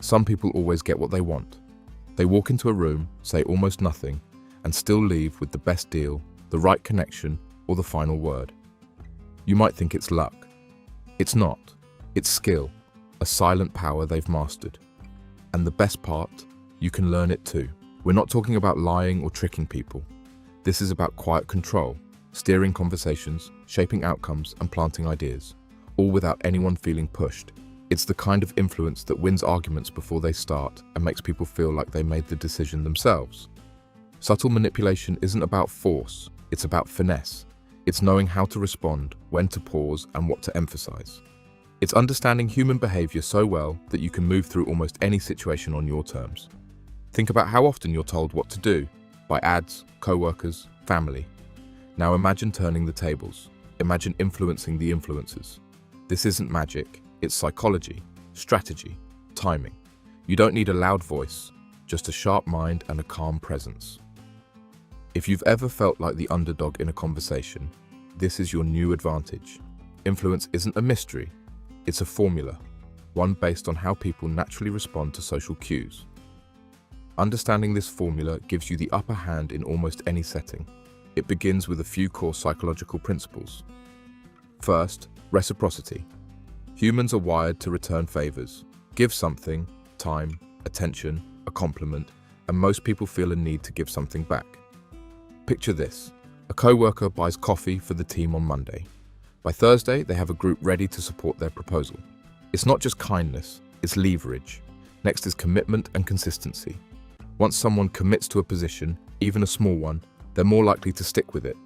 Some people always get what they want. They walk into a room, say almost nothing, and still leave with the best deal, the right connection, or the final word. You might think it's luck. It's not. It's skill, a silent power they've mastered. And the best part, you can learn it too. We're not talking about lying or tricking people. This is about quiet control, steering conversations, shaping outcomes, and planting ideas, all without anyone feeling pushed. It's the kind of influence that wins arguments before they start and makes people feel like they made the decision themselves. Subtle manipulation isn't about force, it's about finesse. It's knowing how to respond, when to pause, and what to emphasize. It's understanding human behavior so well that you can move through almost any situation on your terms. Think about how often you're told what to do by ads, co-workers, family. Now imagine turning the tables. Imagine influencing the influencers. This isn't magic, it's psychology, strategy, timing. You don't need a loud voice, just a sharp mind and a calm presence. If you've ever felt like the underdog in a conversation, this is your new advantage. Influence isn't a mystery, it's a formula, one based on how people naturally respond to social cues. Understanding this formula gives you the upper hand in almost any setting. It begins with a few core psychological principles. First, reciprocity. Humans are wired to return favors. Give something, time, attention, a compliment, and most people feel a need to give something back. Picture this. A co-worker buys coffee for the team on Monday. By Thursday, they have a group ready to support their proposal. It's not just kindness, it's leverage. Next is commitment and consistency. Once someone commits to a position, even a small one, they're more likely to stick with it.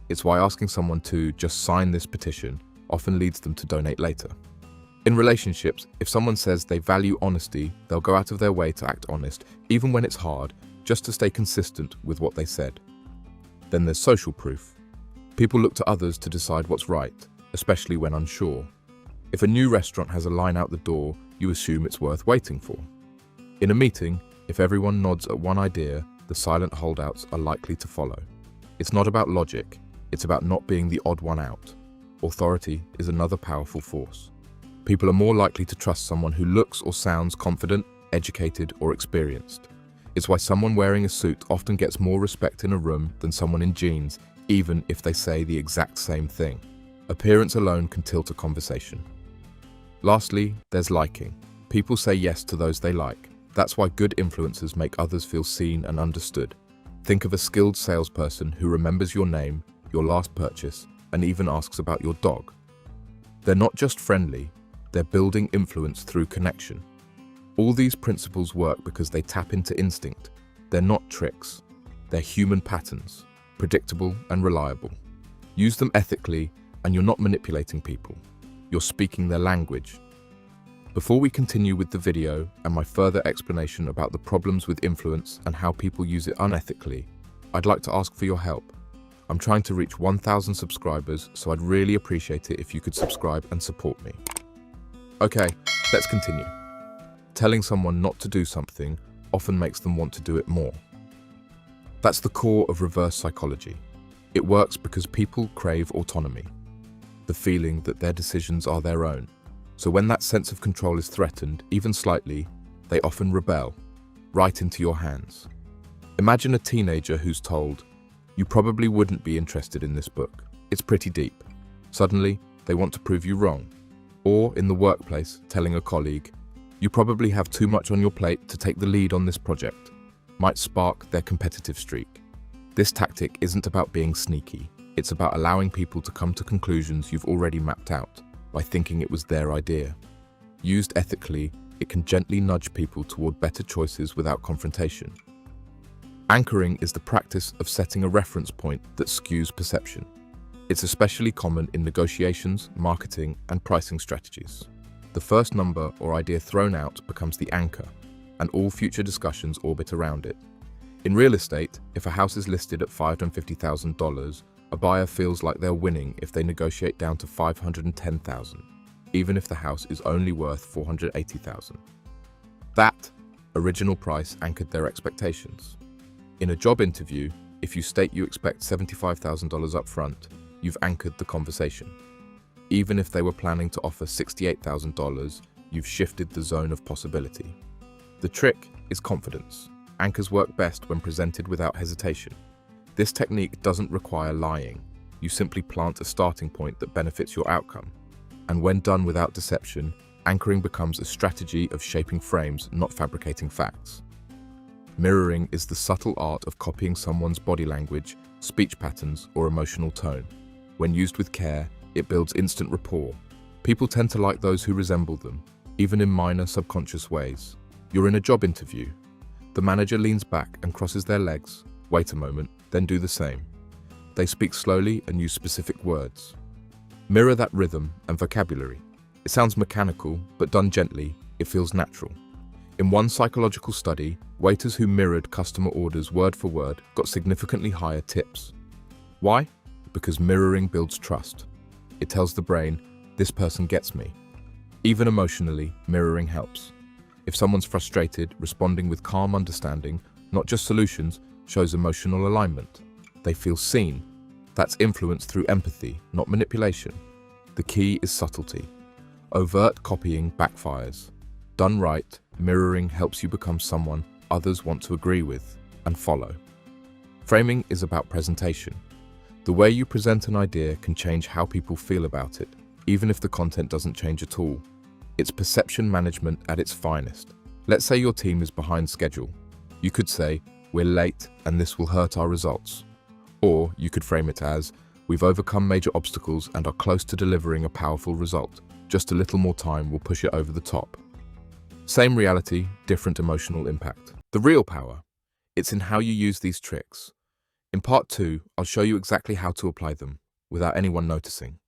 It's why asking someone to just sign this petition often leads them to donate later. In relationships, if someone says they value honesty, they'll go out of their way to act honest, even when it's hard, just to stay consistent with what they said. Then there's social proof. People look to others to decide what's right, especially when unsure. If a new restaurant has a line out the door, you assume it's worth waiting for. In a meeting, if everyone nods at one idea, the silent holdouts are likely to follow. It's not about logic, it's about not being the odd one out. Authority is another powerful force. People are more likely to trust someone who looks or sounds confident, educated, or experienced. It's why someone wearing a suit often gets more respect in a room than someone in jeans, even if they say the exact same thing. Appearance alone can tilt a conversation. Lastly, there's liking. People say yes to those they like. That's why good influencers make others feel seen and understood. Think of a skilled salesperson who remembers your name, your last purchase, and even asks about your dog. They're not just friendly, they're building influence through connection. All these principles work because they tap into instinct. They're not tricks. They're human patterns, predictable and reliable. Use them ethically, and you're not manipulating people. You're speaking their language. Before we continue with the video and my further explanation about the problems with influence and how people use it unethically, I'd like to ask for your help. I'm trying to reach 1,000 subscribers, so I'd really appreciate it if you could subscribe and support me. Okay, let's continue. Telling someone not to do something often makes them want to do it more. That's the core of reverse psychology. It works because people crave autonomy, the feeling that their decisions are their own. So when that sense of control is threatened, even slightly, they often rebel, right into your hands. Imagine a teenager who's told, "You probably wouldn't be interested in this book. It's pretty deep." Suddenly, they want to prove you wrong. Or in the workplace, telling a colleague, "You probably have too much on your plate to take the lead on this project," might spark their competitive streak. This tactic isn't about being sneaky. It's about allowing people to come to conclusions you've already mapped out by thinking it was their idea. Used ethically, it can gently nudge people toward better choices without confrontation. Anchoring is the practice of setting a reference point that skews perception. It's especially common in negotiations, marketing, and pricing strategies. The first number or idea thrown out becomes the anchor, and all future discussions orbit around it. In real estate, if a house is listed at $550,000, a buyer feels like they're winning if they negotiate down to $510,000, even if the house is only worth $480,000. That original price anchored their expectations. In a job interview, if you state you expect $75,000 up front, you've anchored the conversation. Even if they were planning to offer $68,000, you've shifted the zone of possibility. The trick is confidence. Anchors work best when presented without hesitation. This technique doesn't require lying. You simply plant a starting point that benefits your outcome. And when done without deception, anchoring becomes a strategy of shaping frames, not fabricating facts. Mirroring is the subtle art of copying someone's body language, speech patterns, or emotional tone. When used with care, it builds instant rapport. People tend to like those who resemble them, even in minor subconscious ways. You're in a job interview. The manager leans back and crosses their legs. Wait a moment, then do the same. They speak slowly and use specific words. Mirror that rhythm and vocabulary. It sounds mechanical, but done gently, it feels natural. In one psychological study, waiters who mirrored customer orders word for word got significantly higher tips. Why? Because mirroring builds trust. It tells the brain, this person gets me. Even emotionally, mirroring helps. If someone's frustrated, responding with calm understanding, not just solutions, shows emotional alignment. They feel seen. That's influence through empathy, not manipulation. The key is subtlety. Overt copying backfires. Done right, mirroring helps you become someone others want to agree with and follow. Framing is about presentation. The way you present an idea can change how people feel about it, even if the content doesn't change at all. It's perception management at its finest. Let's say your team is behind schedule. You could say, we're late and this will hurt our results. Or you could frame it as, we've overcome major obstacles and are close to delivering a powerful result. Just a little more time will push it over the top. Same reality, different emotional impact. The real power, it's in how you use these tricks. In part 2, I'll show you exactly how to apply them without anyone noticing.